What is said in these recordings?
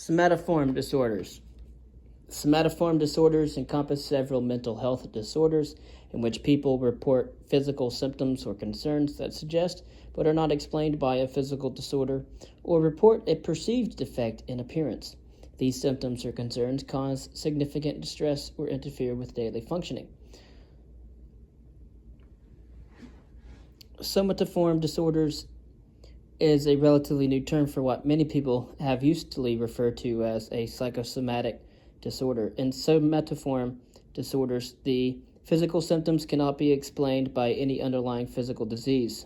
Somatoform disorders. Somatoform disorders encompass several mental health disorders in which people report physical symptoms or concerns that suggest but are not explained by a physical disorder, or report a perceived defect in appearance. These symptoms or concerns cause significant distress or interfere with daily functioning. Somatoform disorders is a relatively new term for what many people have usually referred to as a psychosomatic disorder. In somatoform disorders, the physical symptoms cannot be explained by any underlying physical disease.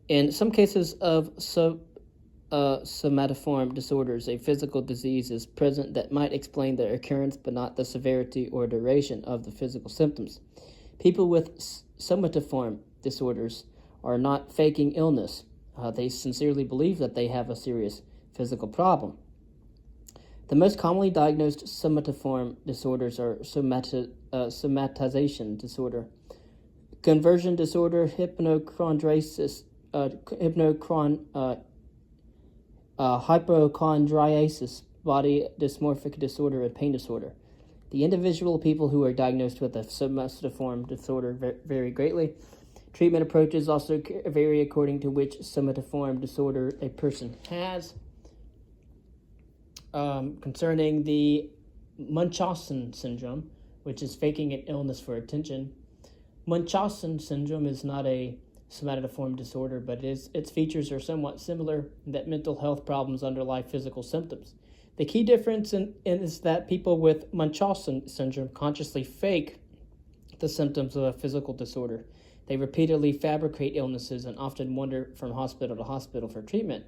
In some cases of somatoform disorders, a physical disease is present that might explain the occurrence but not the severity or duration of the physical symptoms. People with somatoform disorders are not faking illness. They sincerely believe that they have a serious physical problem. The most commonly diagnosed somatoform disorders are somatization disorder, conversion disorder, hypochondriasis, body dysmorphic disorder, and pain disorder. The individual people who are diagnosed with a somatoform disorder vary greatly. Treatment approaches also vary according to which somatoform disorder a person has. Concerning the Munchausen syndrome, which is faking an illness for attention. Munchausen syndrome is not a somatoform disorder, but its features are somewhat similar in that mental health problems underlie physical symptoms. The key difference is that people with Munchausen syndrome consciously fake the symptoms of a physical disorder. They repeatedly fabricate illnesses and often wander from hospital to hospital for treatment.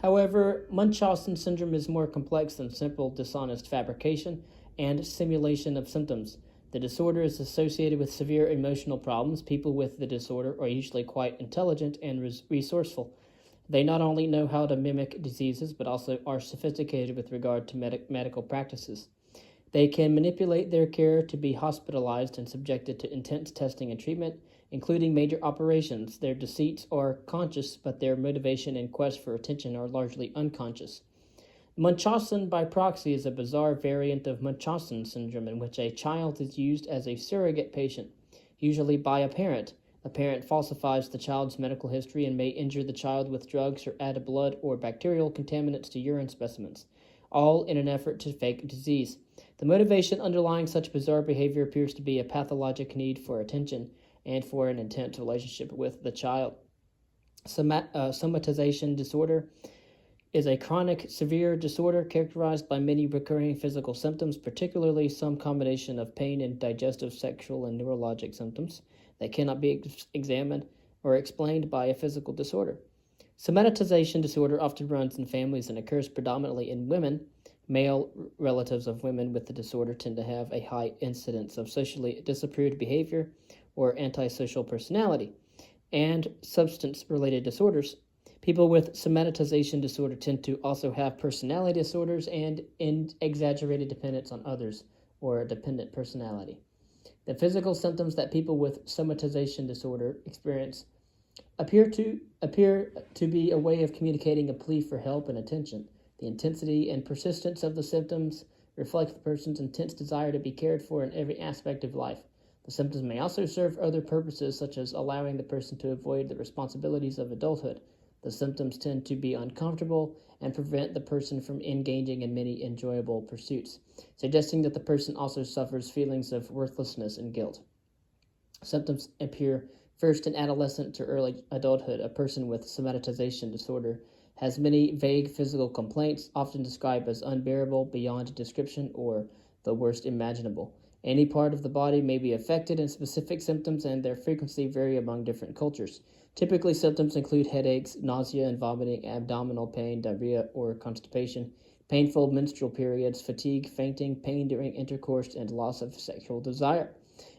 However, Munchausen syndrome is more complex than simple dishonest fabrication and simulation of symptoms. The disorder is associated with severe emotional problems. People with the disorder are usually quite intelligent and resourceful. They not only know how to mimic diseases, but also are sophisticated with regard to medical practices. They can manipulate their care to be hospitalized and subjected to intense testing and treatment, including major operations. Their deceits are conscious, but their motivation and quest for attention are largely unconscious. Munchausen by proxy is a bizarre variant of Munchausen syndrome in which a child is used as a surrogate patient, usually by a parent. The parent falsifies the child's medical history and may injure the child with drugs or add blood or bacterial contaminants to urine specimens, all in an effort to fake disease. The motivation underlying such bizarre behavior appears to be a pathologic need for attention and for an intense relationship with the child. Somatization disorder is a chronic, severe disorder characterized by many recurring physical symptoms, particularly some combination of pain and digestive, sexual, and neurologic symptoms that cannot be examined or explained by a physical disorder. Somatization disorder often runs in families and occurs predominantly in women. Male relatives of women with the disorder tend to have a high incidence of socially disapproved behavior or antisocial personality, and substance-related disorders. People with somatization disorder tend to also have personality disorders and exaggerated dependence on others, or a dependent personality. The physical symptoms that people with somatization disorder experience appear to be a way of communicating a plea for help and attention. The intensity and persistence of the symptoms reflect the person's intense desire to be cared for in every aspect of life. The symptoms may also serve other purposes, such as allowing the person to avoid the responsibilities of adulthood. The symptoms tend to be uncomfortable and prevent the person from engaging in many enjoyable pursuits, suggesting that the person also suffers feelings of worthlessness and guilt. Symptoms appear first in adolescent to early adulthood. A person with somatization disorder has many vague physical complaints, often described as unbearable, beyond description, or the worst imaginable. Any part of the body may be affected, and specific symptoms and their frequency vary among different cultures. Typically, symptoms include headaches, nausea and vomiting, abdominal pain, diarrhea or constipation, painful menstrual periods, fatigue, fainting, pain during intercourse, and loss of sexual desire.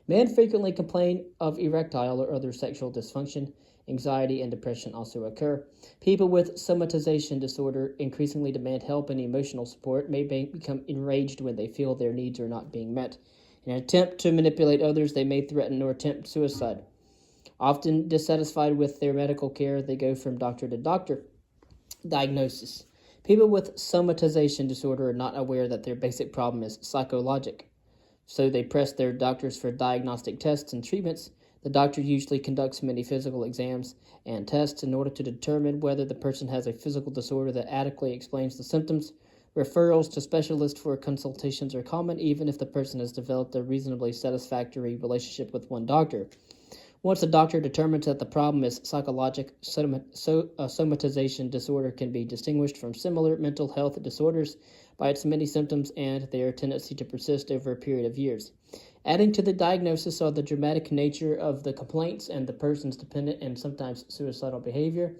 Men frequently complain of erectile or other sexual dysfunction. Anxiety and depression also occur. People with somatization disorder increasingly demand help and emotional support, may become enraged when they feel their needs are not being met. In an attempt to manipulate others, they may threaten or attempt suicide. Often dissatisfied with their medical care, they go from doctor to doctor. Diagnosis. People with somatization disorder are not aware that their basic problem is psychologic, so they press their doctors for diagnostic tests and treatments. The doctor usually conducts many physical exams and tests in order to determine whether the person has a physical disorder that adequately explains the symptoms. Referrals to specialists for consultations are common, even if the person has developed a reasonably satisfactory relationship with one doctor. Once a doctor determines that the problem is psychologic, somatization disorder can be distinguished from similar mental health disorders by its many symptoms and their tendency to persist over a period of years. Adding to the diagnosis are the dramatic nature of the complaints and the person's dependent and sometimes suicidal behavior.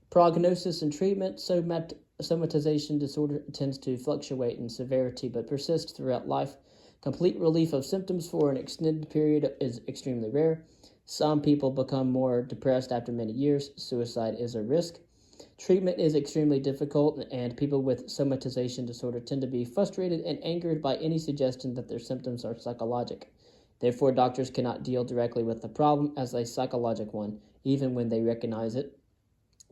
Prognosis and treatment. Somatization disorder tends to fluctuate in severity but persists throughout life. Complete relief of symptoms for an extended period is extremely rare. Some people become more depressed after many years. Suicide is a risk. Treatment is extremely difficult, and people with somatization disorder tend to be frustrated and angered by any suggestion that their symptoms are psychologic. Therefore, doctors cannot deal directly with the problem as a psychological one, even when they recognize it.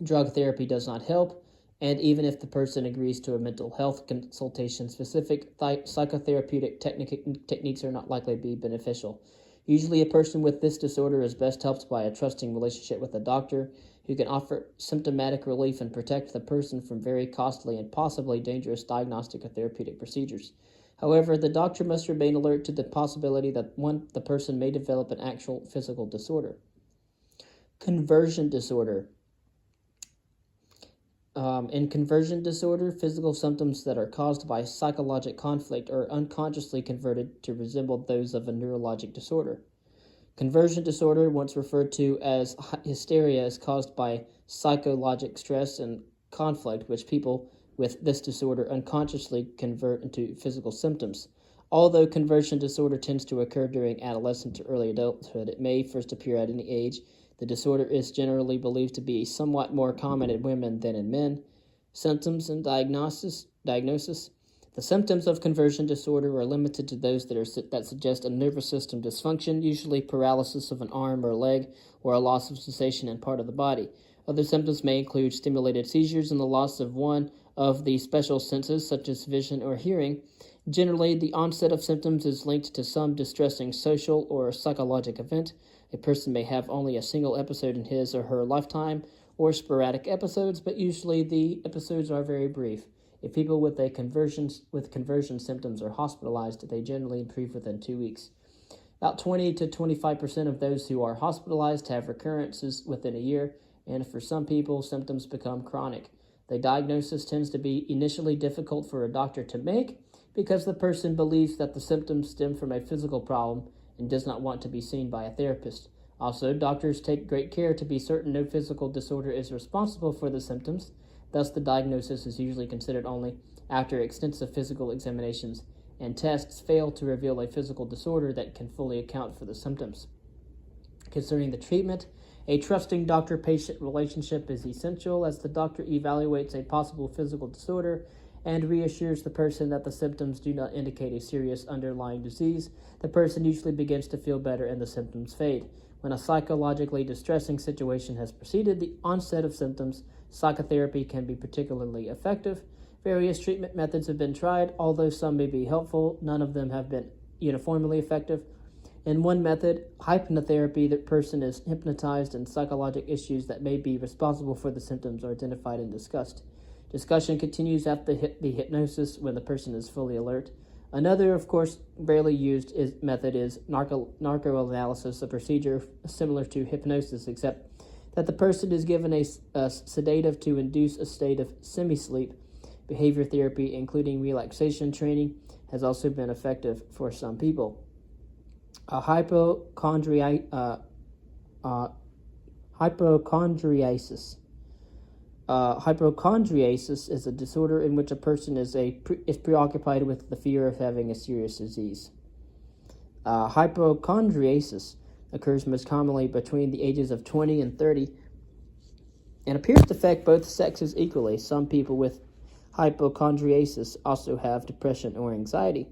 Drug therapy does not help, and even if the person agrees to a mental health consultation, specific psychotherapeutic techniques are not likely to be beneficial. Usually, a person with this disorder is best helped by a trusting relationship with a doctor who can offer symptomatic relief and protect the person from very costly and possibly dangerous diagnostic or therapeutic procedures. However, the doctor must remain alert to the possibility that the person may develop an actual physical disorder. Conversion disorder. In conversion disorder, physical symptoms that are caused by psychologic conflict are unconsciously converted to resemble those of a neurologic disorder. Conversion disorder, once referred to as hysteria, is caused by psychologic stress and conflict, which people with this disorder unconsciously convert into physical symptoms. Although conversion disorder tends to occur during adolescence or early adulthood, it may first appear at any age. The disorder is generally believed to be somewhat more common in women than in men. Symptoms and diagnosis. The symptoms of conversion disorder are limited to those that suggest a nervous system dysfunction, usually paralysis of an arm or leg, or a loss of sensation in part of the body. Other symptoms may include stimulated seizures and the loss of one of the special senses, such as vision or hearing. Generally, the onset of symptoms is linked to some distressing social or psychological event. A person may have only a single episode in his or her lifetime, or sporadic episodes, but usually the episodes are very brief. If people with conversion symptoms are hospitalized, they generally improve within 2 weeks. About 20 to 25% of those who are hospitalized have recurrences within a year, and for some people, symptoms become chronic. The diagnosis tends to be initially difficult for a doctor to make because the person believes that the symptoms stem from a physical problem and does not want to be seen by a therapist. Also, doctors take great care to be certain no physical disorder is responsible for the symptoms. Thus, the diagnosis is usually considered only after extensive physical examinations and tests fail to reveal a physical disorder that can fully account for the symptoms. Concerning the treatment, a trusting doctor-patient relationship is essential as the doctor evaluates a possible physical disorder and reassures the person that the symptoms do not indicate a serious underlying disease. The person usually begins to feel better and the symptoms fade. When a psychologically distressing situation has preceded the onset of symptoms, psychotherapy can be particularly effective. Various treatment methods have been tried. Although some may be helpful, none of them have been uniformly effective. In one method, hypnotherapy, the person is hypnotized and psychological issues that may be responsible for the symptoms are identified and discussed. Discussion continues after the hypnosis when the person is fully alert. Another, of course, rarely used method is narcoanalysis, a procedure similar to hypnosis, except that the person is given a sedative to induce a state of semi-sleep. Behavior therapy, including relaxation training, has also been effective for some people. Hypochondriasis. Hypochondriasis is a disorder in which a person is preoccupied with the fear of having a serious disease. Hypochondriasis occurs most commonly between the ages of 20 and 30 and appears to affect both sexes equally. Some people with hypochondriasis also have depression or anxiety.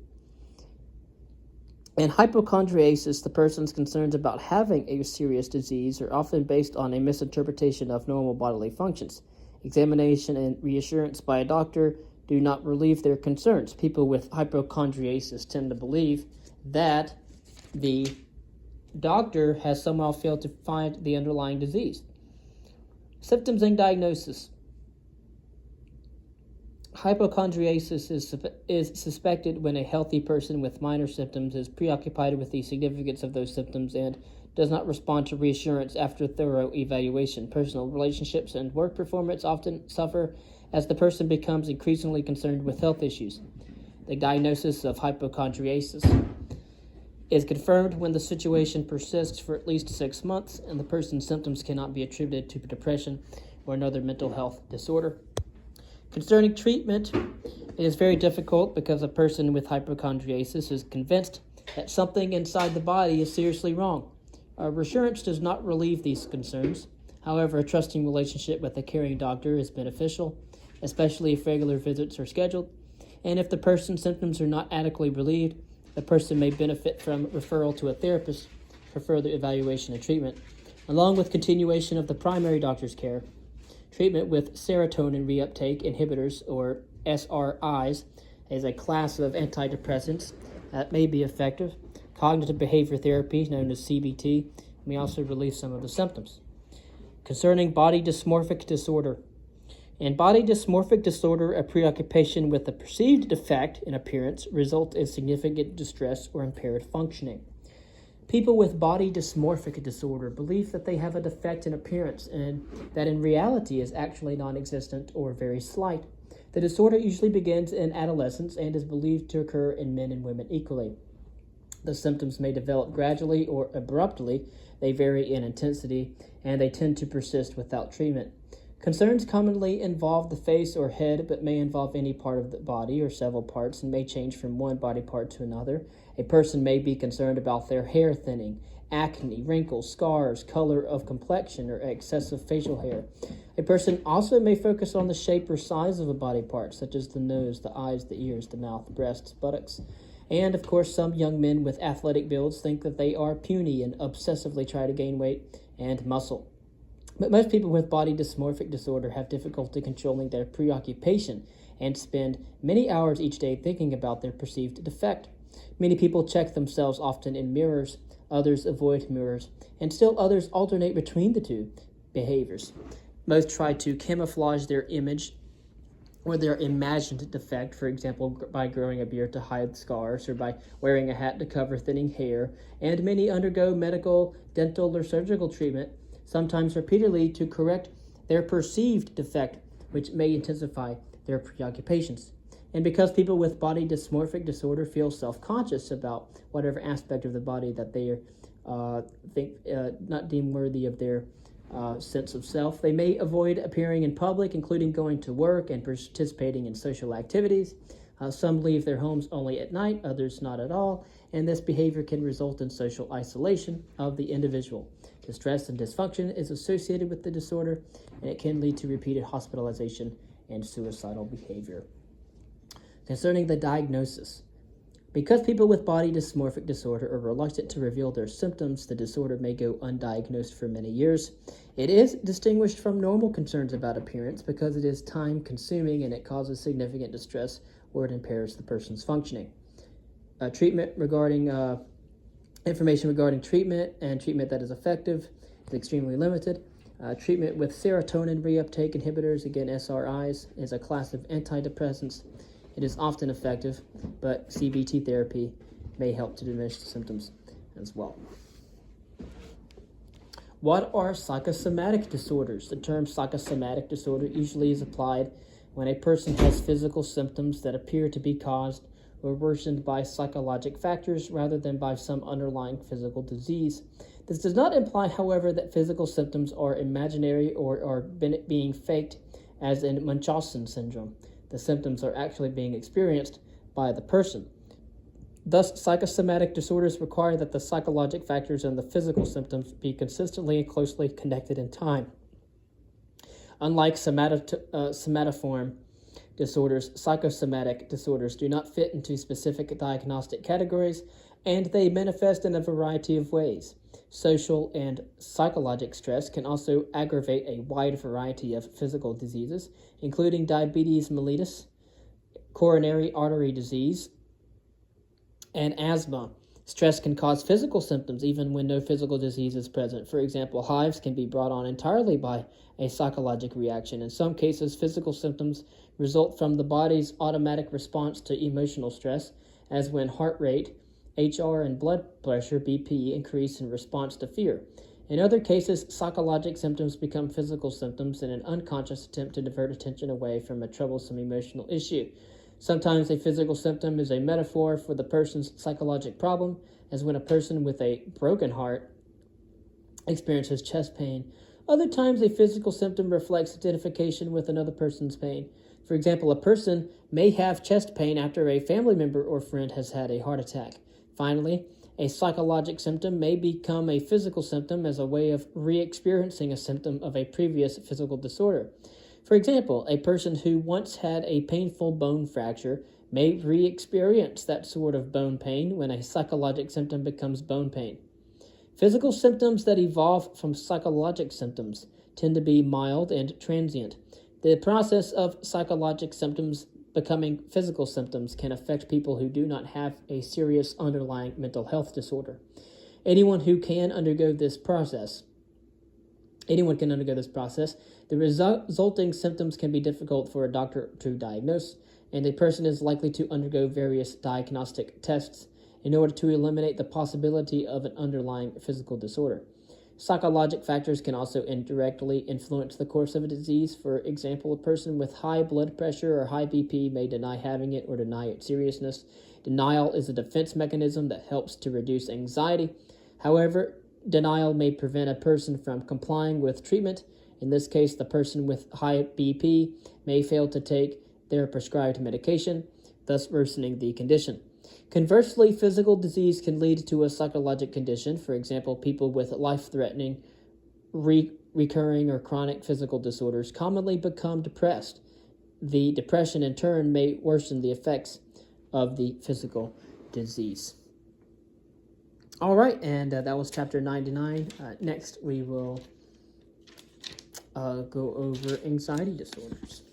In hypochondriasis, the person's concerns about having a serious disease are often based on a misinterpretation of normal bodily functions. Examination and reassurance by a doctor do not relieve their concerns. People with hypochondriasis tend to believe that the doctor has somehow failed to find the underlying disease. Symptoms and diagnosis. Hypochondriasis is suspected when a healthy person with minor symptoms is preoccupied with the significance of those symptoms and does not respond to reassurance after thorough evaluation. Personal relationships and work performance often suffer as the person becomes increasingly concerned with health issues. The diagnosis of hypochondriasis is confirmed when the situation persists for at least 6 months and the person's symptoms cannot be attributed to depression or another mental health disorder. Concerning treatment, it is very difficult because a person with hypochondriasis is convinced that something inside the body is seriously wrong. Reassurance does not relieve these concerns. However, a trusting relationship with a caring doctor is beneficial, especially if regular visits are scheduled, and if the person's symptoms are not adequately relieved, the person may benefit from referral to a therapist for further evaluation and treatment, along with continuation of the primary doctor's care. Treatment with serotonin reuptake inhibitors, or SRIs, is a class of antidepressants that may be effective. Cognitive behavior therapy, known as CBT, may also relieve some of the symptoms. Concerning body dysmorphic disorder. In body dysmorphic disorder, a preoccupation with a perceived defect in appearance results in significant distress or impaired functioning. People with body dysmorphic disorder believe that they have a defect in appearance and that in reality is actually non-existent or very slight. The disorder usually begins in adolescence and is believed to occur in men and women equally. The symptoms may develop gradually or abruptly. They vary in intensity and they tend to persist without treatment. Concerns commonly involve the face or head, but may involve any part of the body or several parts and may change from one body part to another. A person may be concerned about their hair thinning, acne, wrinkles, scars, color of complexion, or excessive facial hair. A person also may focus on the shape or size of a body part, such as the nose, the eyes, the ears, the mouth, breasts, buttocks. And, of course, some young men with athletic builds think that they are puny and obsessively try to gain weight and muscle. But most people with body dysmorphic disorder have difficulty controlling their preoccupation and spend many hours each day thinking about their perceived defect. Many people check themselves often in mirrors, others avoid mirrors, and still others alternate between the two behaviors. Most try to camouflage their image or their imagined defect, for example, by growing a beard to hide scars or by wearing a hat to cover thinning hair, and many undergo medical, dental, or surgical treatment, sometimes repeatedly, to correct their perceived defect, which may intensify their preoccupations. And because people with body dysmorphic disorder feel self-conscious about whatever aspect of the body that they think not deemed worthy of their sense of self, they may avoid appearing in public, including going to work and participating in social activities. Some leave their homes only at night, others not at all, and this behavior can result in social isolation of the individual. Distress and dysfunction is associated with the disorder, and it can lead to repeated hospitalization and suicidal behavior. Concerning the diagnosis, because people with body dysmorphic disorder are reluctant to reveal their symptoms, the disorder may go undiagnosed for many years. It is distinguished from normal concerns about appearance because it is time-consuming and it causes significant distress or it impairs the person's functioning. Information regarding treatment and treatment that is effective is extremely limited. Treatment with serotonin reuptake inhibitors, again SRIs, is a class of antidepressants. It is often effective, but CBT therapy may help to diminish the symptoms as well. What are psychosomatic disorders? The term psychosomatic disorder usually is applied when a person has physical symptoms that appear to be caused or worsened by psychologic factors rather than by some underlying physical disease. This does not imply, however, that physical symptoms are imaginary or are being faked, as in Munchausen syndrome. The symptoms are actually being experienced by the person. Thus, psychosomatic disorders require that the psychologic factors and the physical symptoms be consistently and closely connected in time. Unlike somatoform disorders, psychosomatic disorders do not fit into specific diagnostic categories, and they manifest in a variety of ways. Social and psychological stress can also aggravate a wide variety of physical diseases, including diabetes mellitus, coronary artery disease, and asthma. Stress can cause physical symptoms even when no physical disease is present. For example, hives can be brought on entirely by a psychological reaction. In some cases, physical symptoms result from the body's automatic response to emotional stress, as when heart rate, HR, and blood pressure, BP, increase in response to fear. In other cases, psychological symptoms become physical symptoms in an unconscious attempt to divert attention away from a troublesome emotional issue. Sometimes a physical symptom is a metaphor for the person's psychological problem, as when a person with a broken heart experiences chest pain. Other times, a physical symptom reflects identification with another person's pain. For example, a person may have chest pain after a family member or friend has had a heart attack. Finally, a psychological symptom may become a physical symptom as a way of re-experiencing a symptom of a previous physical disorder. For example, a person who once had a painful bone fracture may re-experience that sort of bone pain when a psychological symptom becomes bone pain. Physical symptoms that evolve from psychological symptoms tend to be mild and transient. The process of psychological symptoms becoming physical symptoms can affect people who do not have a serious underlying mental health disorder. Anyone can undergo this process. The resulting symptoms can be difficult for a doctor to diagnose, and a person is likely to undergo various diagnostic tests in order to eliminate the possibility of an underlying physical disorder. Psychological factors can also indirectly influence the course of a disease. For example, a person with high blood pressure or high BP may deny having it or deny its seriousness. Denial is a defense mechanism that helps to reduce anxiety. However, denial may prevent a person from complying with treatment. In this case, the person with high BP may fail to take their prescribed medication, thus worsening the condition. Conversely, physical disease can lead to a psychological condition. For example, people with life-threatening, recurring, or chronic physical disorders commonly become depressed. The depression, in turn, may worsen the effects of the physical disease. All right, and that was chapter 99. Next, we will go over anxiety disorders.